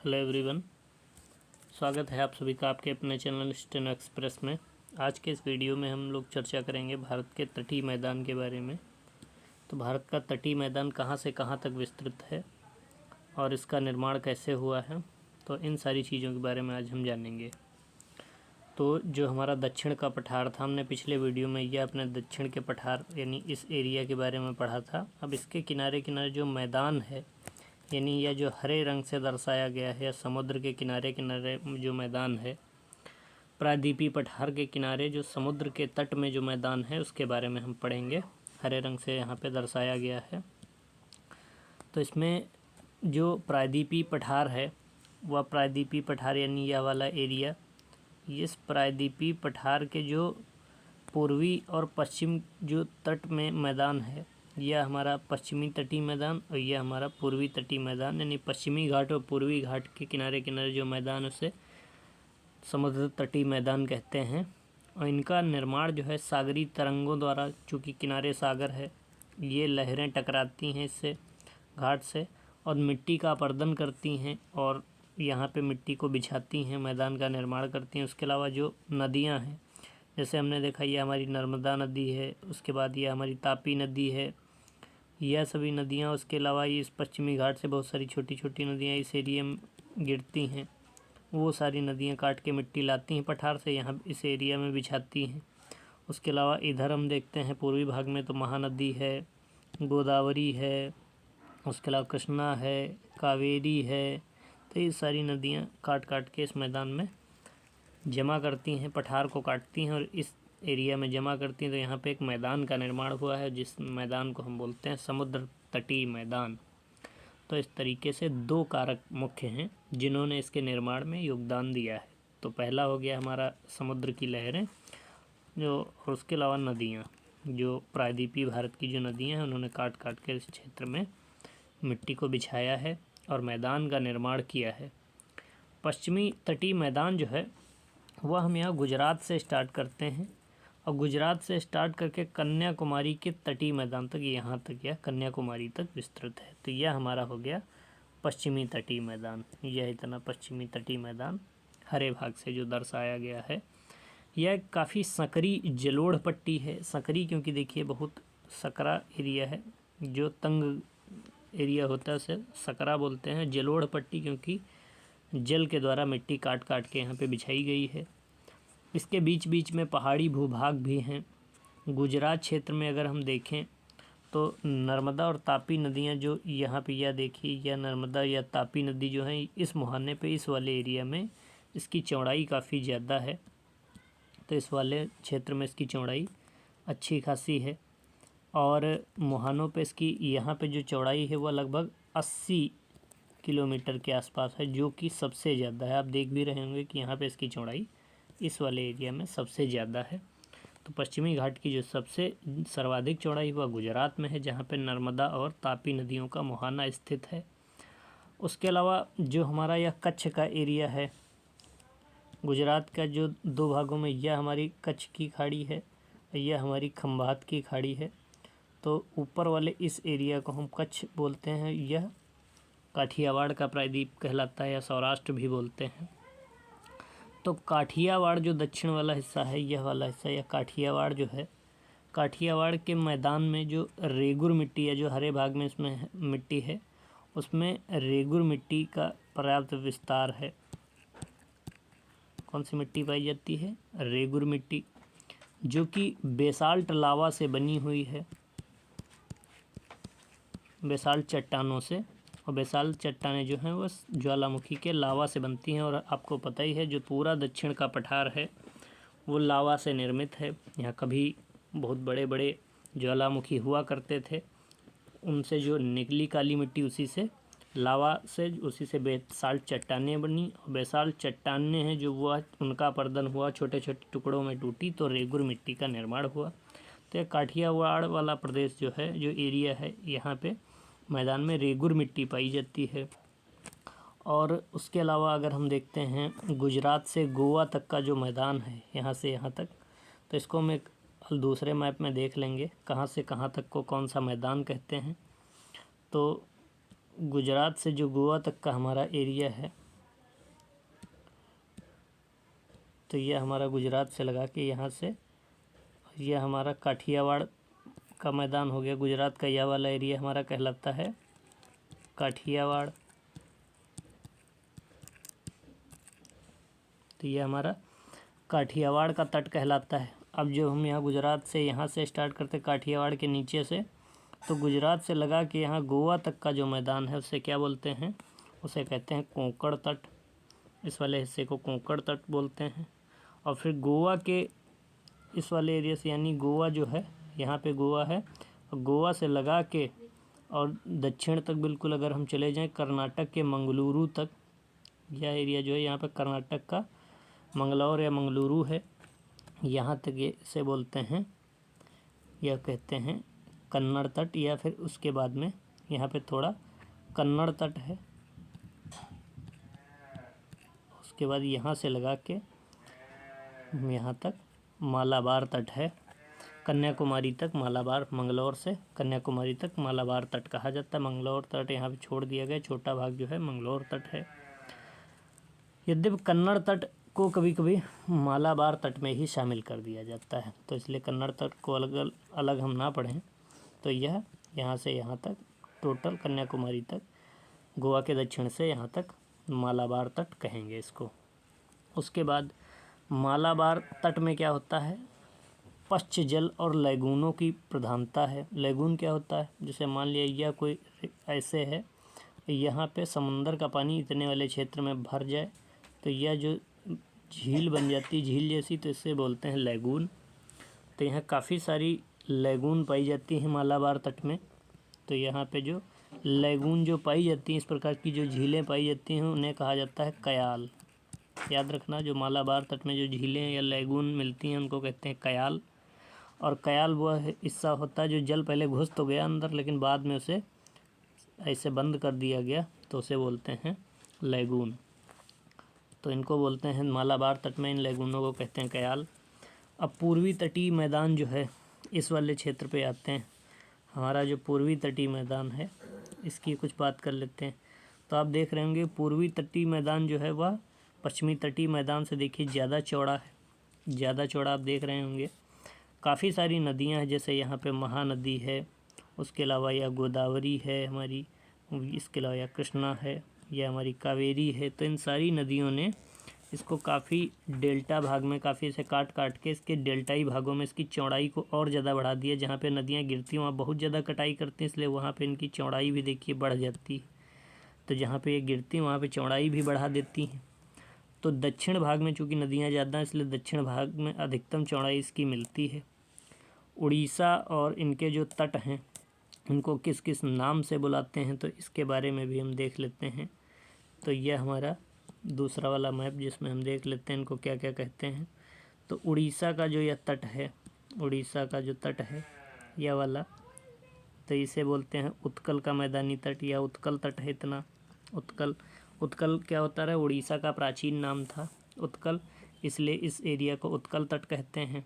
Hello everyone, स्वागत है आप सभी का आपके अपने चैनल स्टेनो एक्सप्रेस में। आज के इस वीडियो में हम लोग चर्चा करेंगे भारत के तटीय मैदान के बारे में। तो भारत का तटीय मैदान कहाँ से कहाँ तक विस्तृत है और इसका निर्माण कैसे हुआ है, तो इन सारी चीज़ों के बारे में आज हम जानेंगे। तो जो हमारा दक्षिण का पठार था, हमने पिछले वीडियो में यह अपने दक्षिण के पठार यानी इस एरिया के बारे में पढ़ा था। अब इसके किनारे किनारे जो मैदान है, यानी यह जो हरे रंग से दर्शाया गया है, समुद्र के किनारे किनारे जो मैदान है, प्रायद्वीपीय पठार के किनारे जो समुद्र के तट में जो मैदान है उसके बारे में हम पढ़ेंगे। हरे रंग से यहाँ पे दर्शाया गया है। तो इसमें जो प्रायद्वीपीय पठार है वह प्रायद्वीपीय पठार यानी यह वाला एरिया, इस प्रायद्वीपीय पठार के जो पूर्वी और पश्चिम जो तट में मैदान है, यह हमारा पश्चिमी तटीय मैदान और यह हमारा पूर्वी तटीय मैदान, यानी पश्चिमी घाट और पूर्वी घाट के किनारे किनारे जो मैदान उसे समुद्र तटीय मैदान कहते हैं। और इनका निर्माण जो है सागरी तरंगों द्वारा, चूँकि किनारे सागर है, ये लहरें टकराती हैं इससे घाट से और मिट्टी का अपरदन करती हैं और यहाँ पे मिट्टी को बिछाती हैं, मैदान का निर्माण करती हैं। उसके अलावा जो नदियाँ हैं, जैसे हमने देखा ये हमारी नर्मदा नदी है, उसके बाद ये हमारी तापी नदी है, यह सभी नदियाँ। उसके अलावा ये इस पश्चिमी घाट से बहुत सारी छोटी छोटी नदियाँ इस एरिया में गिरती हैं, वो सारी नदियाँ काट के मिट्टी लाती हैं पठार से, यहाँ इस एरिया में बिछाती हैं। उसके अलावा इधर हम देखते हैं पूर्वी भाग में तो महानदी है, गोदावरी है, उसके अलावा कृष्णा है, कावेरी है। तो ये सारी नदियाँ काट काट के इस मैदान में जमा करती हैं, पठार को काटती हैं और इस एरिया में जमा करती हैं। तो यहाँ पे एक मैदान का निर्माण हुआ है जिस मैदान को हम बोलते हैं समुद्र तटीय मैदान। तो इस तरीके से दो कारक मुख्य हैं जिन्होंने इसके निर्माण में योगदान दिया है। तो पहला हो गया हमारा समुद्र की लहरें जो, और उसके अलावा नदियाँ, जो प्रायद्वीपीय भारत की जो नदियाँ हैं उन्होंने काट काट के इस क्षेत्र में मिट्टी को बिछाया है और मैदान का निर्माण किया है। पश्चिमी तटीय मैदान जो है वह हम यहाँ गुजरात से स्टार्ट करते हैं और गुजरात से स्टार्ट करके कन्याकुमारी के तटीय मैदान तक, यहाँ तक या कन्याकुमारी तक विस्तृत है। तो यह हमारा हो गया पश्चिमी तटीय मैदान। यह इतना पश्चिमी तटीय मैदान हरे भाग से जो दर्शाया गया है, यह काफ़ी सकरी जलोढ़ पट्टी है। सकरी क्योंकि देखिए बहुत सकरा एरिया है, जो तंग एरिया होता है उसे सकरा बोलते हैं। जलोढ़ पट्टी क्योंकि जल के द्वारा मिट्टी काट काट के यहाँ पे बिछाई गई है। इसके बीच बीच में पहाड़ी भूभाग भी हैं। गुजरात क्षेत्र में अगर हम देखें तो नर्मदा और तापी नदियाँ जो यहाँ पे, यह देखिए यह नर्मदा या तापी नदी जो है इस मुहाने पे, इस वाले एरिया में इसकी चौड़ाई काफ़ी ज़्यादा है। तो इस वाले क्षेत्र में इसकी चौड़ाई अच्छी खासी है और मुहानों पे इसकी यहाँ पे जो चौड़ाई है वह लगभग 80 किलोमीटर के आसपास है, जो कि सबसे ज़्यादा है। आप देख भी रहे होंगे कि यहाँ पे इसकी चौड़ाई इस वाले एरिया में सबसे ज़्यादा है। तो पश्चिमी घाट की जो सबसे सर्वाधिक चौड़ाई वह गुजरात में है, जहाँ पे नर्मदा और तापी नदियों का मुहाना स्थित है। उसके अलावा जो हमारा यह कच्छ का एरिया है, गुजरात का जो दो भागों में, यह हमारी कच्छ की खाड़ी है, यह हमारी खंभात की खाड़ी है। तो ऊपर वाले इस एरिया को हम कच्छ बोलते हैं। यह काठियावाड़ का प्रायद्वीप कहलाता है या सौराष्ट्र भी बोलते हैं। तो काठियावाड़ जो दक्षिण वाला हिस्सा है, यह वाला हिस्सा, यह काठियावाड़ जो है, काठियावाड़ के मैदान में जो रेगुर मिट्टी है, जो हरे भाग में इसमें मिट्टी है, उसमें रेगुर मिट्टी का पर्याप्त विस्तार है। कौन सी मिट्टी पाई जाती है? रेगुर मिट्टी, जो कि बेसाल्ट लावा से बनी हुई है, बेसाल्ट चट्टानों से। और बेसाल्ट चट्टानें जो हैं वो ज्वालामुखी के लावा से बनती हैं और आपको पता ही है जो पूरा दक्षिण का पठार है वो लावा से निर्मित है। यहाँ कभी बहुत बड़े बड़े ज्वालामुखी हुआ करते थे, उनसे जो निकली काली मिट्टी उसी से लावा से, उसी से बेसाल्ट चट्टानें बनी और बेसाल्ट चट्टानें हैं जो वो उनका अपरदन हुआ, छोटे छोटे टुकड़ों में टूटी तो रेगुर मिट्टी का निर्माण हुआ। तो यह काठियावाड़ वाला प्रदेश जो है, जो एरिया है, यहाँ पे मैदान में रेगुर मिट्टी पाई जाती है। और उसके अलावा अगर हम देखते हैं गुजरात से गोवा तक का जो मैदान है, यहाँ से यहाँ तक, तो इसको हम एक दूसरे मैप में देख लेंगे कहाँ से कहाँ तक को कौन सा मैदान कहते हैं। तो गुजरात से जो गोवा तक का हमारा एरिया है तो यह हमारा गुजरात से लगा के यहाँ से, यह हमारा काठियावाड़ का मैदान हो गया। गुजरात का यह वाला एरिया हमारा कहलाता है काठियावाड़। तो यह हमारा काठियावाड़ का तट कहलाता है। अब जो हम यहाँ गुजरात से यहाँ से स्टार्ट करते काठियावाड़ के नीचे से, तो गुजरात से लगा के यहाँ गोवा तक का जो मैदान है उसे क्या बोलते हैं, उसे कहते हैं कोंकण तट। इस वाले हिस्से को कोंकण तट बोलते हैं। और फिर गोवा के इस वाले एरिया से, यानी गोवा जो है, यहाँ पे गोवा है, गोवा से लगा के और दक्षिण तक बिल्कुल अगर हम चले जाएं कर्नाटक के मंगलुरु तक, यह एरिया जो है यहाँ पे कर्नाटक का मंगलौर या मंगलुरु है, यहाँ तक ये से बोलते हैं, यह कहते हैं कन्नड़ तट। या फिर उसके बाद में यहाँ पे थोड़ा कन्नड़ तट है। उसके बाद यहाँ से लगा के यहाँ तक मालाबार तट है, कन्याकुमारी तक मालाबार, मंगलौर से कन्याकुमारी तक मालाबार तट कहा जाता है। मंगलौर तट यहाँ पे छोड़ दिया गया, छोटा भाग जो है मंगलौर तट है। यद्यपि कन्नड़ तट को कभी कभी मालाबार तट में ही शामिल कर दिया जाता है, तो इसलिए कन्नड़ तट को अलग अलग हम ना पढ़ें। तो यह यहाँ से यहाँ तक टोटल कन्याकुमारी तक, गोवा के दक्षिण से यहाँ तक मालाबार तट कहेंगे इसको। उसके बाद मालाबार तट में क्या होता है, पश्च जल और लैगूनों की प्रधानता है। लैगून क्या होता है, जैसे मान लिया यह कोई ऐसे है, यहाँ पे समंदर का पानी इतने वाले क्षेत्र में भर जाए तो यह जो झील बन जाती है, झील जैसी, तो इससे बोलते हैं लैगून। तो यहाँ काफ़ी सारी लैगून पाई जाती हैं मालाबार तट में। तो यहाँ पे जो लैगून जो पाई जाती हैं, इस प्रकार की जो झीलें पाई जाती हैं, उन्हें कहा जाता है कयाल। याद रखना, जो मालाबार तट में जो झीलें या लैगून मिलती हैं उनको कहते हैं कयाल। और कयाल वह हिस्सा होता है जो जल पहले घुस तो गया अंदर, लेकिन बाद में उसे ऐसे बंद कर दिया गया, तो उसे बोलते हैं लैगून। तो इनको बोलते हैं मालाबार तट में इन लैगूनों को कहते हैं कयाल। अब पूर्वी तटीय मैदान जो है, इस वाले क्षेत्र पे आते हैं। हमारा जो पूर्वी तटीय मैदान है इसकी कुछ बात कर लेते हैं। तो आप देख रहे होंगे पूर्वी तटीय मैदान जो है वह पश्चिमी तटीय मैदान से देखिए ज़्यादा चौड़ा है, ज़्यादा चौड़ा आप देख रहे होंगे। काफ़ी सारी नदियां हैं, जैसे यहाँ पे महानदी है, उसके अलावा यह गोदावरी है हमारी, इसके अलावा यह कृष्णा है, यह हमारी कावेरी है। तो इन सारी नदियों ने इसको काफ़ी डेल्टा भाग में, काफ़ी इसे काट काट के इसके डेल्टाई भागों में इसकी चौड़ाई को और ज़्यादा बढ़ा दिया। जहाँ पे नदियाँ गिरती हैं वहाँ बहुत ज़्यादा कटाई करती हैं, इसलिए वहाँ पे इनकी चौड़ाई भी देखिए बढ़ जाती है। तो जहाँ पे ये गिरती हैं वहाँ पे चौड़ाई भी बढ़ा देती हैं। तो दक्षिण भाग में चूँकि नदियाँ ज़्यादा हैं, इसलिए दक्षिण भाग में अधिकतम चौड़ाई इसकी मिलती है। उड़ीसा और इनके जो तट हैं इनको किस किस नाम से बुलाते हैं, तो इसके बारे में भी हम देख लेते हैं। तो यह हमारा दूसरा वाला मैप, जिसमें हम देख लेते हैं इनको क्या क्या कहते हैं। तो उड़ीसा का जो यह तट है, उड़ीसा का जो तट है यह वाला, तो इसे बोलते हैं उत्कल का मैदानी तट या उत्कल तट है। इतना उत्कल, उत्कल क्या होता है, उड़ीसा का प्राचीन नाम था उत्कल, इसलिए इस एरिया को उत्कल तट कहते हैं।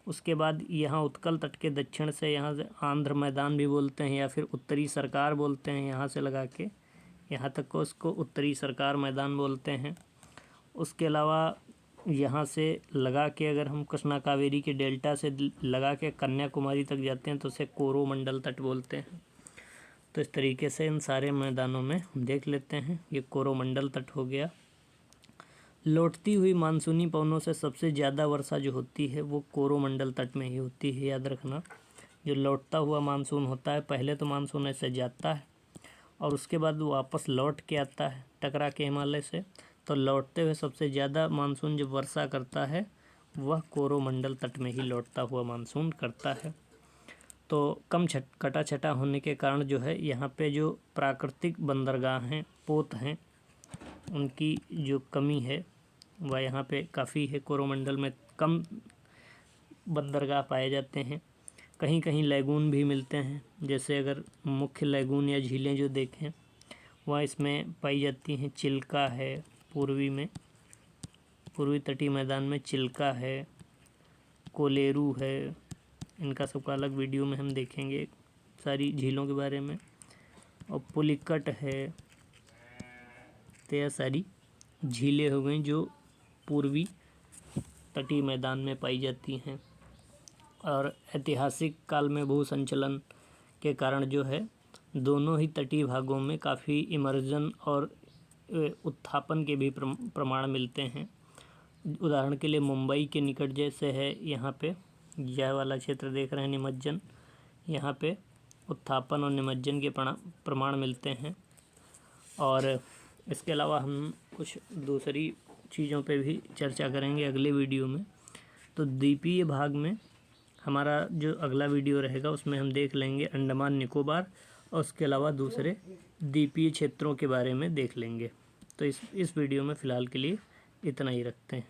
उसके बाद यहाँ उत्कल तट के दक्षिण से, यहाँ से आंध्र मैदान भी बोलते हैं या फिर उत्तरी सरकार बोलते हैं, यहाँ से लगा के यहाँ तक को उसको उत्तरी सरकार मैदान बोलते हैं। उसके अलावा यहाँ से लगा के अगर हम कृष्णा कावेरी के डेल्टा से लगा के कन्याकुमारी तक जाते हैं तो उसे कोरोमंडल तट बोलते हैं। तो इस तरीके से इन सारे मैदानों में देख लेते हैं। ये कोरोमंडल तट हो गया। लौटती हुई मानसूनी पवनों से सबसे ज़्यादा वर्षा जो होती है वो कोरोमंडल तट में ही होती है, याद रखना। जो लौटता हुआ मानसून होता है, पहले तो मानसून ऐसे जाता है और उसके बाद वापस लौट के आता है टकरा के हिमालय से, तो लौटते हुए सबसे ज़्यादा मानसून जब वर्षा करता है वह कोरोमंडल तट में ही लौटता हुआ मानसून करता है। तो कम कटा छटा होने के कारण जो है यहाँ पे जो प्राकृतिक बंदरगाह हैं, पोत हैं, उनकी जो कमी है वह यहाँ पे काफ़ी है। कोरोमंडल में कम बंदरगाह पाए जाते हैं। कहीं कहीं लैगून भी मिलते हैं, जैसे अगर मुख्य लैगून या झीलें जो देखें वह इसमें पाई जाती हैं। चिल्का है पूर्वी में, पूर्वी तटीय मैदान में चिल्का है, कोलेरू है, इनका सबका अलग वीडियो में हम देखेंगे सारी झीलों के बारे में। और पुलिकट है। तो यह सारी झीलें हो गई जो पूर्वी तटीय मैदान में पाई जाती हैं। और ऐतिहासिक काल में भू संचलन के कारण जो है दोनों ही तटीय भागों में काफ़ी इमर्जन और उत्थापन के भी प्रमाण मिलते हैं। उदाहरण के लिए मुंबई के निकट जैसे है यहाँ पे यह वाला क्षेत्र देख रहे हैं निमज्जन, यहाँ पे उत्थापन और निमज्जन के प्रमाण मिलते हैं। और इसके अलावा हम कुछ दूसरी चीज़ों पे भी चर्चा करेंगे अगले वीडियो में। तो द्वीपीय भाग में हमारा जो अगला वीडियो रहेगा उसमें हम देख लेंगे अंडमान निकोबार और उसके अलावा दूसरे द्वीपीय क्षेत्रों के बारे में देख लेंगे। तो इस वीडियो में फ़िलहाल के लिए इतना ही रखते हैं।